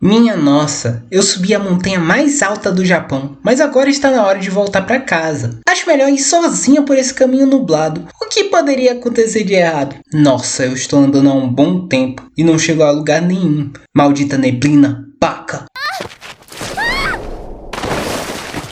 Minha nossa, eu subi a montanha mais alta do Japão, mas agora está na hora de voltar para casa. Acho melhor ir sozinha por esse caminho nublado. O que poderia acontecer de errado? Nossa, eu estou andando há um bom tempo e não chego a lugar nenhum. Maldita neblina, paca.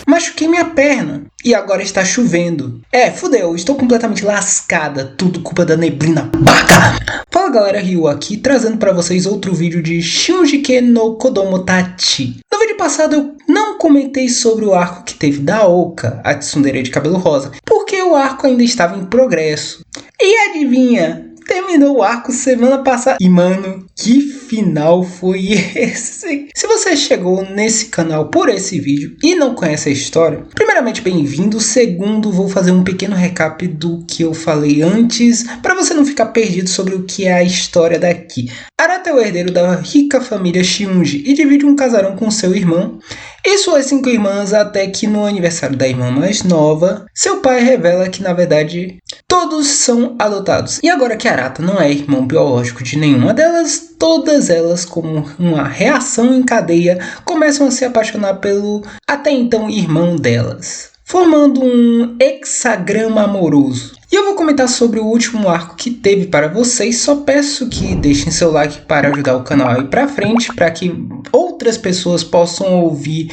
Machuquei minha perna e agora está chovendo. Fudeu, estou completamente lascada, tudo culpa da neblina, paca. Fala galera, Ryu aqui, trazendo para vocês outro vídeo de Shunjike no Kodomotachi. No vídeo passado eu não comentei sobre o arco que teve da Oka, a tsundere de cabelo rosa, porque o arco ainda estava em progresso. E adivinha? Terminou o arco semana passada. E mano, que final foi esse? Se você chegou nesse canal por esse vídeo e não conhece a história, primeiramente bem-vindo. Segundo, vou fazer um pequeno recap do que eu falei antes, para você não ficar perdido sobre o que é a história daqui. Arata é o herdeiro da rica família Shiunji e divide um casarão com seu irmão e suas 5 irmãs, até que no aniversário da irmã mais nova, seu pai revela que na verdade todos são adotados. E agora que Arata não é irmão biológico de nenhuma delas, todas elas, como uma reação em cadeia, começam a se apaixonar pelo até então irmão delas, formando um hexagrama amoroso. E eu vou comentar sobre o último arco que teve para vocês. Só peço que deixem seu like para ajudar o canal a ir para frente, para que outras pessoas possam ouvir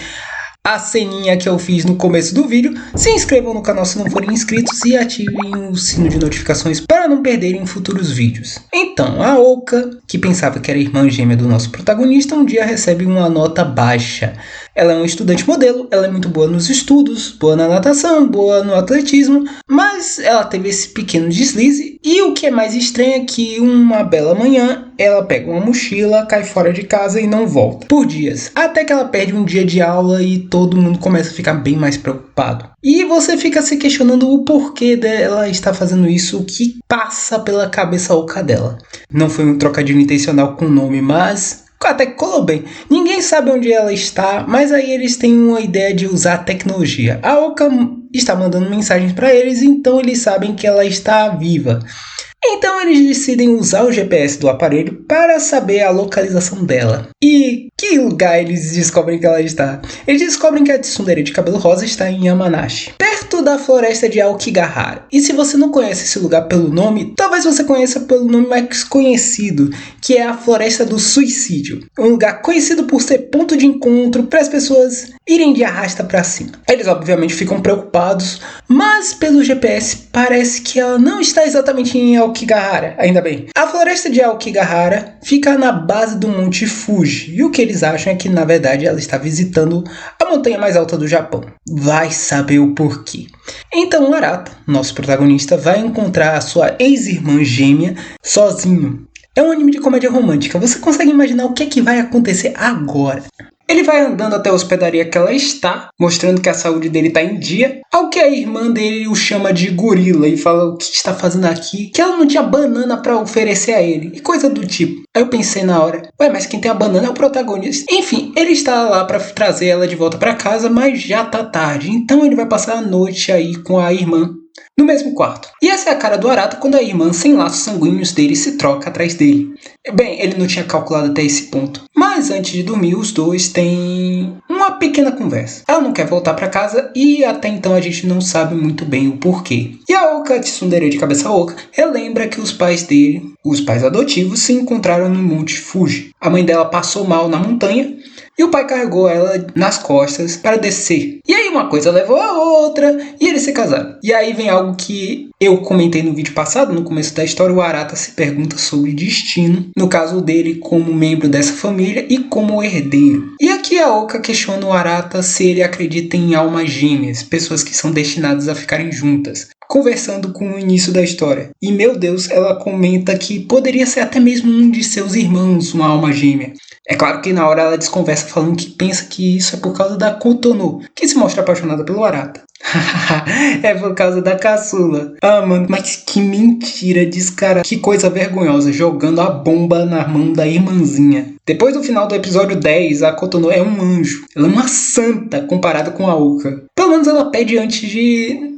a ceninha que eu fiz no começo do vídeo. Se inscrevam no canal se não forem inscritos e ativem o sino de notificações para não perderem futuros vídeos. Então, a Oka, que pensava que era irmã gêmea do nosso protagonista, um dia recebe uma nota baixa. Ela é uma estudante modelo, ela é muito boa nos estudos, boa na natação, boa no atletismo, mas ela teve esse pequeno deslize e o que é mais estranho é que uma bela manhã ela pega uma mochila, cai fora de casa e não volta por dias, até que ela perde um dia de aula e todo mundo começa a ficar bem mais preocupado. E você fica se questionando o porquê dela estar fazendo isso, o que passa pela cabeça oca dela. Não foi um trocadilho intencional com o nome, mas até que colou bem. Ninguém sabe onde ela está, mas aí eles têm uma ideia de usar a tecnologia. A Oka está mandando mensagens para eles, então eles sabem que ela está viva. Então eles decidem usar o GPS do aparelho para saber a localização dela. E que lugar eles descobrem que ela está? Eles descobrem que a tsundere de cabelo rosa está em Yamanashi, perto da floresta de Aokigahara. E se você não conhece esse lugar pelo nome, talvez você conheça pelo nome mais conhecido, que é a Floresta do Suicídio. Um lugar conhecido por ser ponto de encontro para as pessoas irem de arrasta para cima. Eles obviamente ficam preocupados, mas pelo GPS parece que ela não está exatamente em Aokigahara, ainda bem. A floresta de Aokigahara fica na base do Monte Fuji, e o que eles acham é que na verdade ela está visitando a montanha mais alta do Japão. Vai saber o porquê. Então Arata, nosso protagonista, vai encontrar a sua ex-irmã gêmea sozinho. É um anime de comédia romântica, você consegue imaginar o que é que vai acontecer agora? Ele vai andando até a hospedaria que ela está, mostrando que a saúde dele está em dia, ao que a irmã dele o chama de gorila e fala o que está fazendo aqui, que ela não tinha banana para oferecer a ele, e coisa do tipo. Aí eu pensei na hora, mas quem tem a banana é o protagonista. Enfim, ele está lá para trazer ela de volta para casa, mas já tá tarde, então ele vai passar a noite aí com a irmã no mesmo quarto. E essa é a cara do Arata quando a irmã sem laços sanguíneos dele se troca atrás dele. Bem, ele não tinha calculado até esse ponto. Mas antes de dormir, os dois têm uma pequena conversa. Ela não quer voltar para casa e até então a gente não sabe muito bem o porquê. E a Oka, tsundere de cabeça oca, relembra que os pais dele, os pais adotivos, se encontraram no Monte Fuji. A mãe dela passou mal na montanha e o pai carregou ela nas costas para descer. E aí uma coisa levou a outra e eles se casaram. E aí vem algo que eu comentei no vídeo passado, no começo da história. O Arata se pergunta sobre destino, no caso dele como membro dessa família e como herdeiro. E aqui a Oka questiona o Arata se ele acredita em almas gêmeas, pessoas que são destinadas a ficarem juntas, conversando com o início da história. E meu Deus, ela comenta que poderia ser até mesmo um de seus irmãos, uma alma gêmea. É claro que na hora ela desconversa falando que pensa que isso é por causa da Kotono, que se mostra apaixonada pelo Arata. É por causa da caçula. Ah, mano, mas que mentira descarada. Que coisa vergonhosa, jogando a bomba na mão da irmãzinha. Depois do final do episódio 10, a Kotono é um anjo. Ela é uma santa comparada com a Oka. Pelo menos ela pede antes de...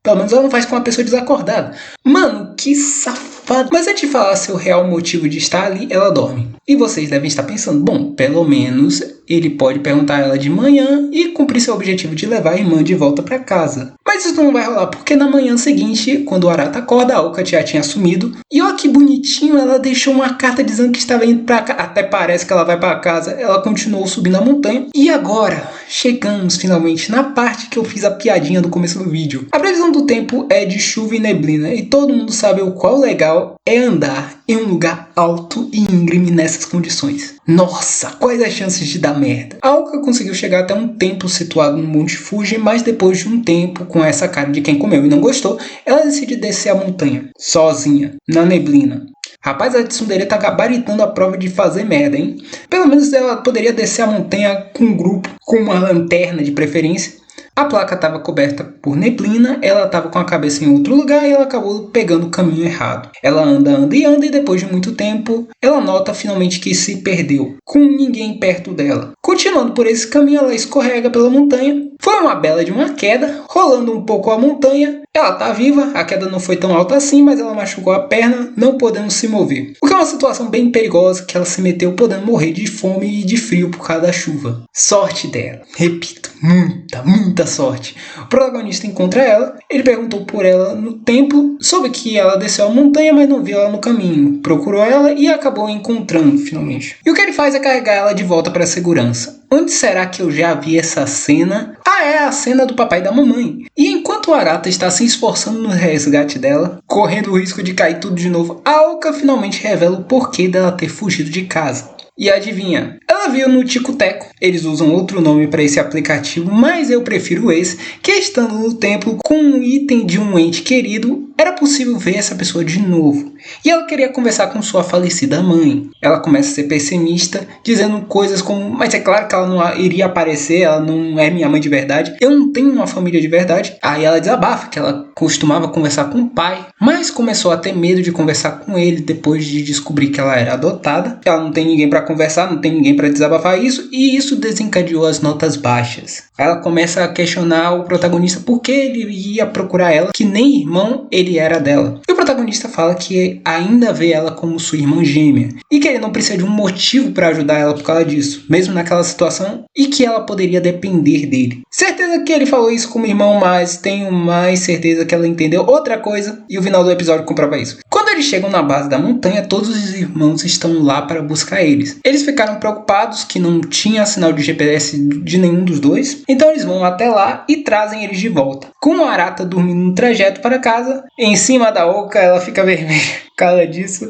Pelo menos ela não faz com uma pessoa desacordada. Mano, que safado safado. Mas antes de falar seu real motivo de estar ali, ela dorme. E vocês devem estar pensando, bom, pelo menos ele pode perguntar a ela de manhã e cumprir seu objetivo de levar a irmã de volta para casa. Mas isso não vai rolar, porque na manhã seguinte, quando o Arata acorda, a Oka já tinha sumido. E olha que bonitinho, ela deixou uma carta dizendo que estava indo para casa. Até parece que ela vai para casa. Ela continuou subindo a montanha. E agora, chegamos finalmente na parte que eu fiz a piadinha no começo do vídeo. A previsão do tempo é de chuva e neblina. E todo mundo sabe o qual legal é andar em um lugar alto e íngreme nessas condições. Nossa, quais as chances de dar merda? A Oka conseguiu chegar até um templo situado no Monte Fuji, mas depois de um tempo, com essa cara de quem comeu e não gostou, ela decide descer a montanha, sozinha, na neblina. Rapaz, a tsundere tá gabaritando a prova de fazer merda, hein? Pelo menos ela poderia descer a montanha com um grupo, com uma lanterna de preferência. A placa estava coberta por neblina, ela estava com a cabeça em outro lugar e ela acabou pegando o caminho errado. Ela anda e depois de muito tempo, ela nota finalmente que se perdeu, com ninguém perto dela. Continuando por esse caminho, ela escorrega pela montanha. Foi uma bela de uma queda, rolando um pouco a montanha. Ela tá viva, a queda não foi tão alta assim, mas ela machucou a perna, não podendo se mover. O que é uma situação bem perigosa, que ela se meteu podendo morrer de fome e de frio por causa da chuva. Sorte dela. Repito, muita sorte. O protagonista encontra ela, ele perguntou por ela no templo, soube que ela desceu a montanha, mas não viu ela no caminho. Procurou ela e acabou encontrando finalmente. E o que ele faz é carregar ela de volta para a segurança. Onde será que eu já vi essa cena? É a cena do papai e da mamãe. E enquanto o Arata está se esforçando no resgate dela, correndo o risco de cair tudo de novo, a Oka finalmente revela o porquê dela ter fugido de casa. E adivinha? Ela viu no Tico Teco. Eles usam outro nome para esse aplicativo, mas eu prefiro esse, que estando no templo com um item de um ente querido, era possível ver essa pessoa de novo. E ela queria conversar com sua falecida mãe. Ela começa a ser pessimista, dizendo coisas como, mas é claro que ela não iria aparecer, ela não é minha mãe de verdade, eu não tenho uma família de verdade. Aí ela desabafa que ela costumava conversar com o pai, mas começou a ter medo de conversar com ele depois de descobrir que ela era adotada. Ela não tem ninguém para conversar, não tem ninguém para desabafar isso, e isso desencadeou as notas baixas. Ela começa a questionar o protagonista por que ele ia procurar ela, que nem irmão ele era dela. E o protagonista fala que ainda vê ela como sua irmã gêmea, e que ele não precisa de um motivo para ajudar ela por causa disso, mesmo naquela situação, e que ela poderia depender dele. Certeza que ele falou isso como irmão, mas tenho mais certeza que ela entendeu outra coisa, e o final do episódio comprova isso. Quando eles chegam na base da montanha, todos os irmãos estão lá para buscar eles. Eles ficaram preocupados que não tinha sinal de GPS de nenhum dos dois, então eles vão até lá e trazem eles de volta. Com a Arata dormindo no trajeto para casa, em cima da Oka ela fica vermelha por causa disso.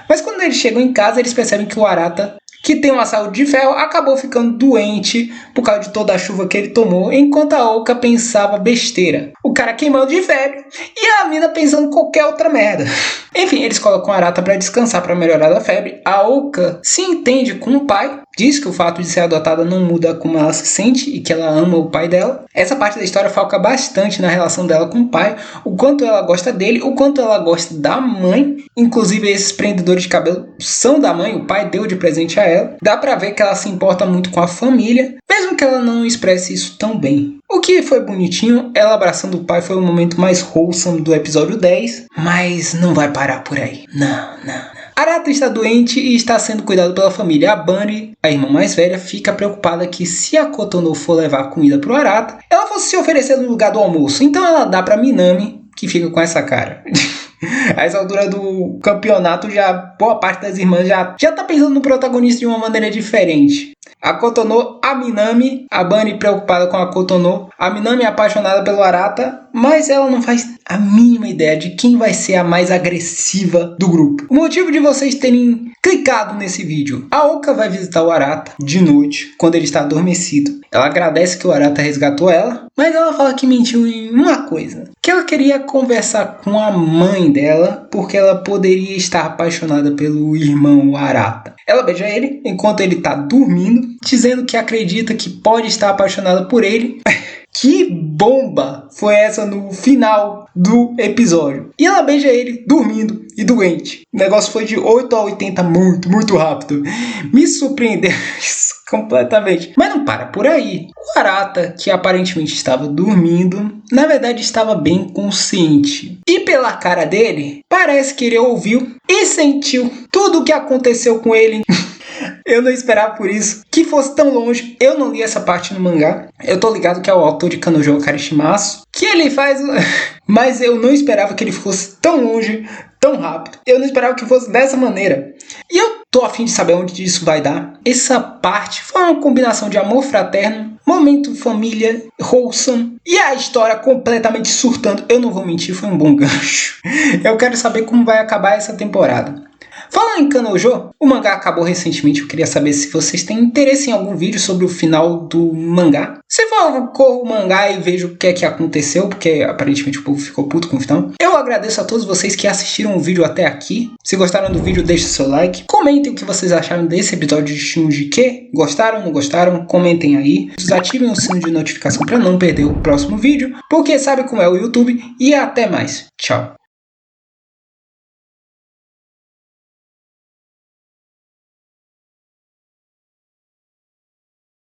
Mas quando eles chegam em casa, eles percebem que o Arata, que tem uma saúde de ferro, acabou ficando doente por causa de toda a chuva que ele tomou, enquanto a Oka pensava besteira. O cara queimando de febre e a mina pensando qualquer outra merda. Enfim, eles colocam a Arata para descansar para melhorar da febre. A Oka se entende com o pai, diz que o fato de ser adotada não muda como ela se sente e que ela ama o pai dela. Essa parte da história foca bastante na relação dela com o pai, o quanto ela gosta dele, o quanto ela gosta da mãe. Inclusive esses prendedores de cabelo são da mãe, o pai deu de presente a ela. Dá pra ver que ela se importa muito com a família, mesmo que ela não expresse isso tão bem. O que foi bonitinho, ela abraçando o pai foi o momento mais wholesome do episódio 10, mas não vai parar por aí. Não. Arata está doente e está sendo cuidado pela família. A Bunny, a irmã mais velha, fica preocupada que se a Kotono for levar comida pro Arata, ela fosse se oferecer no lugar do almoço. Então ela dá pra Minami, que fica com essa cara. A essa altura do campeonato, já boa parte das irmãs já tá pensando no protagonista de uma maneira diferente. A Kotono, a Minami, a Bunny preocupada com a Kotono, a Minami apaixonada pelo Arata, mas ela não faz a mínima ideia de quem vai ser a mais agressiva do grupo. O motivo de vocês terem clicado nesse vídeo: a Oka vai visitar o Arata de noite, quando ele está adormecido. Ela agradece que o Arata resgatou ela, mas ela fala que mentiu em uma coisa, que ela queria conversar com a mãe dela, porque ela poderia estar apaixonada pelo irmão Arata. Ela beija ele enquanto ele está dormindo, dizendo que acredita que pode estar apaixonada por ele. Que bomba foi essa no final do episódio. E ela beija ele dormindo e doente. O negócio foi de 8 a 80 muito rápido. Me surpreendeu isso completamente. Mas não para por aí. O Arata, que aparentemente estava dormindo, na verdade estava bem consciente. E pela cara dele, parece que ele ouviu e sentiu tudo o que aconteceu com ele. Eu não esperava por isso, que fosse tão longe. Eu não li essa parte no mangá. Eu tô ligado que é o autor de Kanojou Karishimasu, que ele faz... Mas eu não esperava que ele fosse tão longe, tão rápido. Eu não esperava que fosse dessa maneira. E eu tô a fim de saber onde isso vai dar. Essa parte foi uma combinação de amor fraterno, momento família, wholesome, e a história completamente surtando. Eu não vou mentir, foi um bom gancho. Eu quero saber como vai acabar essa temporada. Falando em Kanojou, o mangá acabou recentemente. Eu queria saber se vocês têm interesse em algum vídeo sobre o final do mangá. Se for, eu corro o mangá e vejo o que é que aconteceu, porque aparentemente o povo ficou puto com o final. Eu agradeço a todos vocês que assistiram o vídeo até aqui. Se gostaram do vídeo, deixe seu like. Comentem o que vocês acharam desse episódio de Shinji. Gostaram, não gostaram? Comentem aí. Desativem o sino de notificação para não perder o próximo vídeo, porque sabe como é o YouTube. E até mais. Tchau.